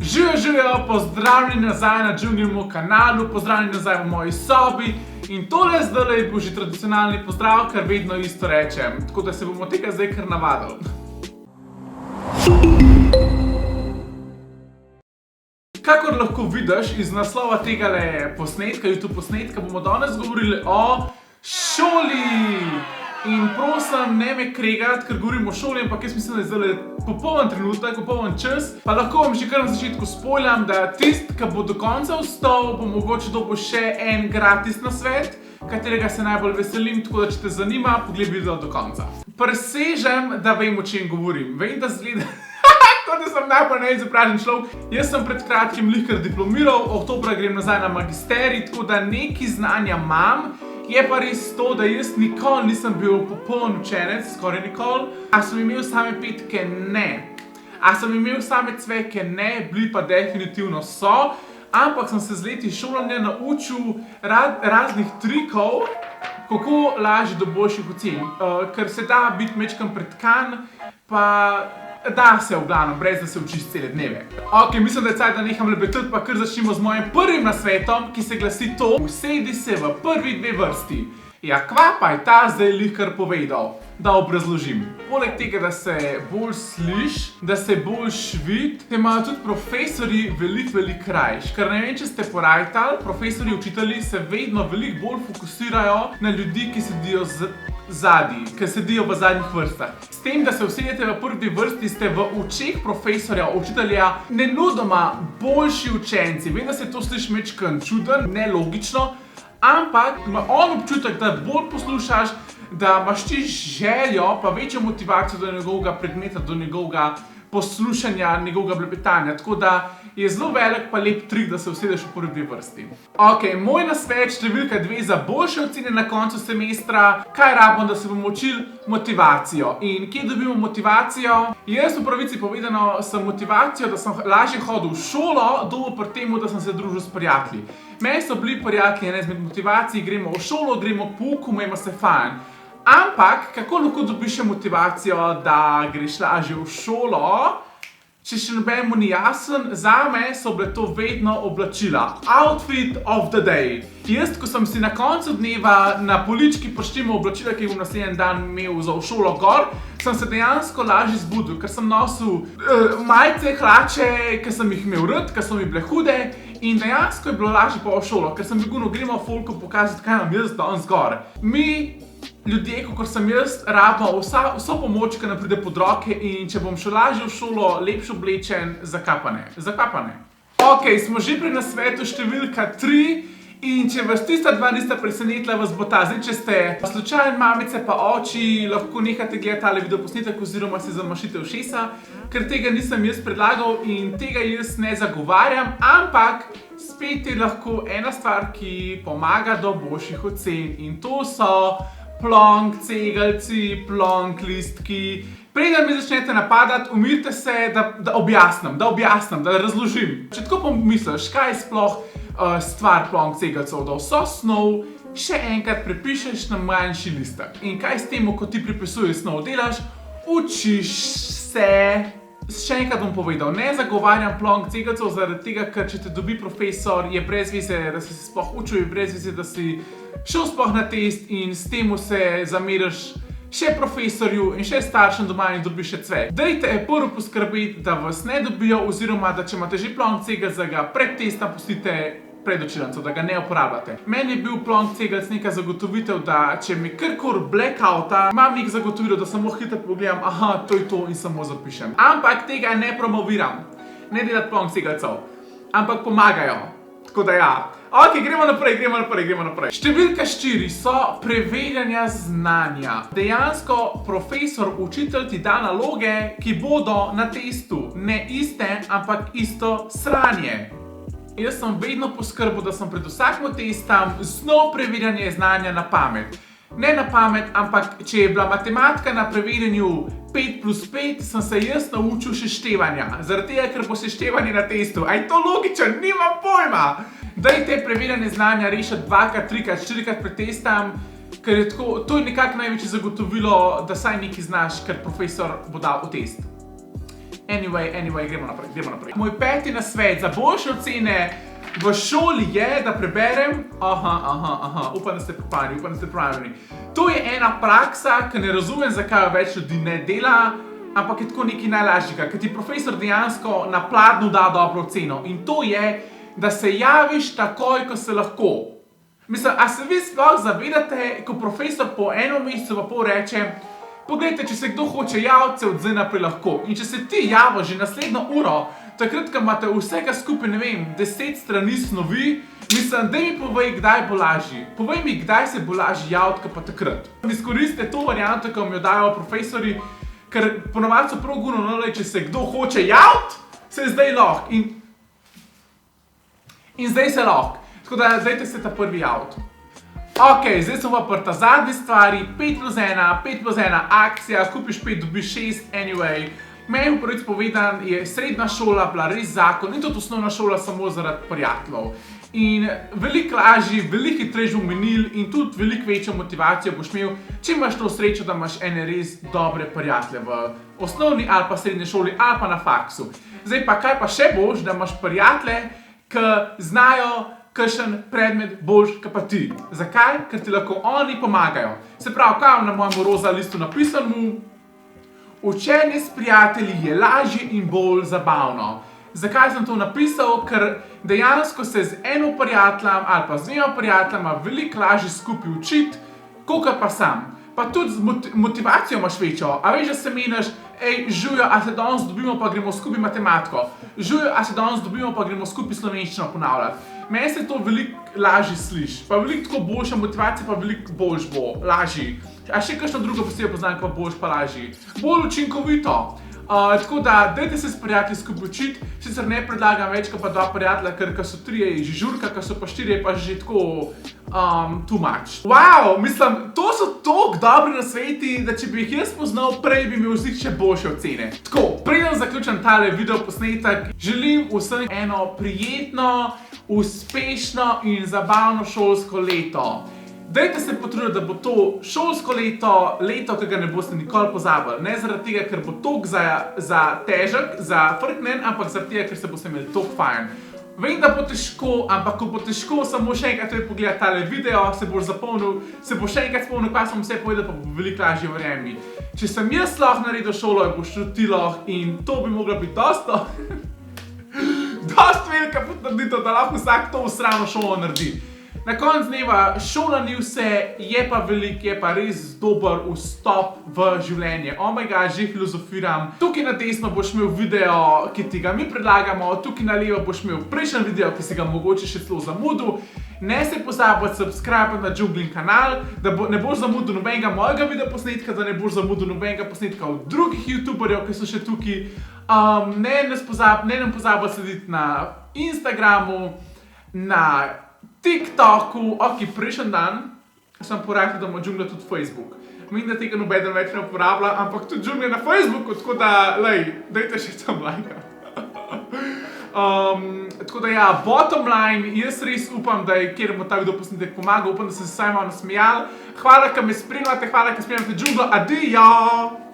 Živijo, pozdravljeni nazaj na Juniormu kanalu, pozdravljeni nazaj v moji sobi in tole zdaj bo že tradicionalni pozdrav, ker vedno isto rečem, tako da se bomo tega zdaj kar navadili. Kakor lahko vidiš iz naslova tegale posnetka, YouTube posnetka, bomo danes govorili o šoli. In prosim, ne me kregati, ker govorim o šoli, ampak jaz mislim, da je zdaj popoln trenutek, popoln čas. Pa lahko vam že kar na začetku spoiljam, da tist, ki bo do konca ostal, bo mogoče dobil še en gratis nasvet, katerega se najbolj veselim, tako da če te zanima, pogledaj video do konca. Presežem, da vem, o čem govorim. Vem, da zgleda, kot da sem najbolj neizobražen človek. Jaz sem pred kratkim lihkar diplomiral, oktobra grem nazaj na magisterij, tako da nekaj znanja imam. Je pa res to, da jaz nikoli nisem bil popoln učenec, skoraj nikoli. A sem imel same petke? Ne. A sem imel same cveke? Ne, bili pa definitivno so. Ampak sem se z leti šolanja naučil raznih trikov, kako lažje do boljših ocen. Ker se da biti majčkeno pretkan, pa da se v glavnem, brez da se učiš cele dneve. Ok, mislim, da je cajt, da neham lebetati, pa kar začnimo z mojim prvim nasvetom, ki se glasi to: usedi se v prvi dve vrsti. Ja, kva pa je ta zdaj lihkar povedal? Da obrazložim. Poleg tega, da se bolj sliš, da se bolj vid, te imajo tudi profesorji veliko rajš. Ker ne vem, če ste porajtali, profesorji, učitelji se vedno veliko bolj fokusirajo na ljudi, ki sedijo zadnji, ki sedijo v zadnjih vrstah. S tem, da se usedete v prvi vrsti, ste v očeh profesorja, učitelja nenudoma boljši učenci. Vem, da se to sliši majčkeno čuden, nelogično, ampak ima on občutek, da bolj poslušaš, da imaš ti željo, pa večjo motivacijo do njegovega predmeta, do njegovega poslušanja, njegovega blepetanja. Tako da je zelo velik pa lep trik, da se usedeš v prvi vrsti. Ok, moj nasvet številka 2 za boljše ocene na koncu semestra. Kaj rabimo, da se bomo učili? Motivacijo. In kje dobimo motivacijo? Jaz v pravici povedano sem motivacijo, da sem lažje hodil v šolo, dobil pri temu, da sem se družil s prijatelji. Meni so bili prijatelji ena izmed motivacij, gremo v šolo, gremo k pouku, imamo se fajn. Ampak, kako lahko dobiš motivacijo, da greš lažje v šolo? Če še nobenemu ni jasen, zame so bile to vedno oblačila. Outfit of the day. Jaz, ko sem si na koncu dneva na polički prištimal oblačila, ki jih bom naslednji dan imel za v šolo gor, sem se dejansko lažje zbudil, ker sem nosil majice, hlače, ker sem jih imel rad, ker so mi bile hude. In dejansko je bilo lažje pa v šolo, ker sem bil gremo folku pokazati, kaj imam jaz danes gor. Mi, ljudje, kakor sem jaz, rabimo vso pomoč, ki nam pride pod roke, in če bom šel lažje v šolo, lepše oblečen, zakaj pa ne? Zakaj pa ne? Ok, smo že pri nasvetu številka 3 in če vas tista dva nista presenetila, vas bo ta. Zdaj, če ste slučajno mamice pa oči, lahko nehate gledati tale videoposnetek oziroma si zamašite ušesa, ker tega nisem jaz predlagal in tega jaz ne zagovarjam, ampak spet je lahko ena stvar, ki pomaga do boljših ocen, in to so plonk cegeljci, plonk listki. Preden mi začnete napadati, umirite se, da objasnim, da razložim. Če tako pomisliš, kaj je sploh stvar plonk cegeljcev, da vso snov še enkrat prepišeš na manjši listek. In kaj s tem, ko ti pripisuješ snov, delaš? Učiš se. Še enkrat bom povedal, ne zagovarjam plonk cegeljcev zaradi tega, ker če te dobi profesor, je brez veze, da si se sploh učil, je brez veze, da si šel sploh na test, in s tem se zameriš še profesorju in še staršem doma in dobiš še cvek. Dajte prvo poskrbeti, da vas ne dobijo, oziroma da če imate že plonk cegeljca, ga pred testom pustite pred učilnico, da ga ne uporabljate. Meni je bil plonk cegeljc neka zagotovitev, da če mi karkoli blackouta, imam nek zagotovitev, da samo hitro pogledam, aha, to je to, in samo zapišem. Ampak tega ne promoviram. Ne delati plonk cegeljcev. Ampak pomagajo. Tako da ja. Ok, gremo naprej. Številka 4 so preverjanja znanja. Dejansko profesor, učitelj ti da naloge, ki bodo na testu. Ne iste, ampak isto sranje. Jaz sem vedno poskrbel, da sem pred vsakim testom znal preverjanje znanja na pamet. Ne na pamet, ampak če je bila matematika na preverjanju 5 plus 5, sem se jaz naučil še števanja. Zaradi tega, ker bo seštevanje na testu. A je to logično? Nimam pojma! Daj te preverjanje znanja rešiti 2-krat, 3-krat, 4-krat pred testom, ker je tako, to je nekako največje zagotovilo, da saj nekaj znaš, ker profesor bo dal v test. Anyway, gremo naprej. Moj peti nasvet za boljše ocene v šoli je, da preberem. Upam, da ste pripravljeni. To je ena praksa, ki ne razumem, zakaj jo več ljudi ne dela, ampak je tako nekaj najlažjega, ker ti profesor dejansko na pladnju da dobro oceno. In to je, da se javiš takoj, ko se lahko. Mislim, a se vi sploh zavedate, ko profesor po eno mesecu pa pol reče, poglejte, če se kdo hoče javiti, se od zdaj naprej lahko. In če se ti javiš že naslednjo uro, takrat, ko imate vsega skupaj, ne vem, 10 strani snovi, mislim, daj mi povej, kdaj bo lažji. Povej mi, kdaj se bo lažji javiti, kot pa takrat. Izkoristite to varianto, ki vam jo dajo profesori, ker ponovadi so prav guno, če se kdo hoče javiti, se zdaj lahko. In zdaj se lahko. Tako da, dajte se ta prvi javiti. Ok, zdaj smo pa pri ta zadnji stvari, 5+1 akcija, kupiš 5, dobiš 6, anyway. Meni prvič povedan je srednja šola bila res zakon in tudi osnovna šola samo zaradi prijateljev. In veliko lažji, veliko hitreje bomo menili in tudi veliko večjo motivacijo boš imel, če imaš to srečo, da imaš ene res dobre prijatelje v osnovni ali pa srednji šoli ali pa na faksu. Zdaj pa kaj pa še boš, da imaš prijatelje, ki znajo kakšen predmet boljš, kot pa ti. Zakaj? Ker ti lahko oni pomagajo. Se pravi, kaj na mojem roza listu napisal mu? Učenje s prijatelji je lažje in bolj zabavno. Zakaj sem to napisal? Ker dejansko se z eno prijateljem ali pa z dvema prijateljema veliko lažje skupaj učiti, kakor pa sam. Pa tudi z motivacijo imaš večjo. A veš, da se meniš, Žujo, a se danes dobimo pa gremo skupaj matematiko. Žujo, a se danes dobimo pa gremo skupaj slovenščino ponavljati. Meni se to veliko lažje sliši. Pa veliko tako boljša motivacija, pa veliko boljš bo, lažji. A še kakšno drugo posebej poznam, pa boljš pa lažji. Bolj učinkovito. Tako da, dajte se s prijatelji skupaj učiti, sicer ne predlagam več, kot pa 2 prijatelja, ker so 3 je že žurka, ker so pa 4 je pa že tako too much. Wow, mislim, to so toliko dobri nasveti, da če bi jih jaz poznal prej, bi imel vsi še boljše ocene. Tako, preden zaključim tale video posnetek, želim vsem eno prijetno, uspešno in zabavno šolsko leto. Dajte se potruditi, da bo to šolsko leto, ki ga ne boste nikoli pozabili. Ne zaradi tega, ker bo toliko za težek, za frknen, ampak zaradi tega, ker se boste imeli toliko fajn. Vem, da bo težko, ampak ko bo težko, samo še enkrat pogledati tale video, se boš še enkrat spomnil, kaj sem vse povedal, pa bo veliko lažje, verjemi. Če sem jaz lahko naredil šolo, boš tudi ti lahko in to bi mogla biti dosti velika potrditev, da lahko vsak to usrano šolo naredi. Na koncu dneva, šola ni vse, je pa veliko, je pa res dober vstop v življenje. Oh my god, že filozofiram. Tukaj na desno boš imel video, ki ti ga mi predlagamo, tukaj na levo boš imel prejšnji video, ki si ga mogoče še celo zamudil. Ne se pozabi subscribe na Džunglin kanal, da ne boš zamudil nobenega mojega videoposnetka, da ne boš zamudil nobenega posnetka od drugih youtuberjev, ki so še tukaj. Ne nam pozabi slediti na Instagramu, na TikToku, ok, prejšnji dan sem poratil, da ima Džungla tudi Facebook. Mislim, da tega nobeden več ne uporablja, ampak tudi Džungla na Facebooku, tako da, dajte še tam lajka. Tako da ja, bottom line, jaz res upam, da je kjer bo ta videoposnetek pomagal, upam, da ste se vsaj malo nasmejali. Hvala, ker me spremljate, hvala, ker spremljate Džunglo, adijo!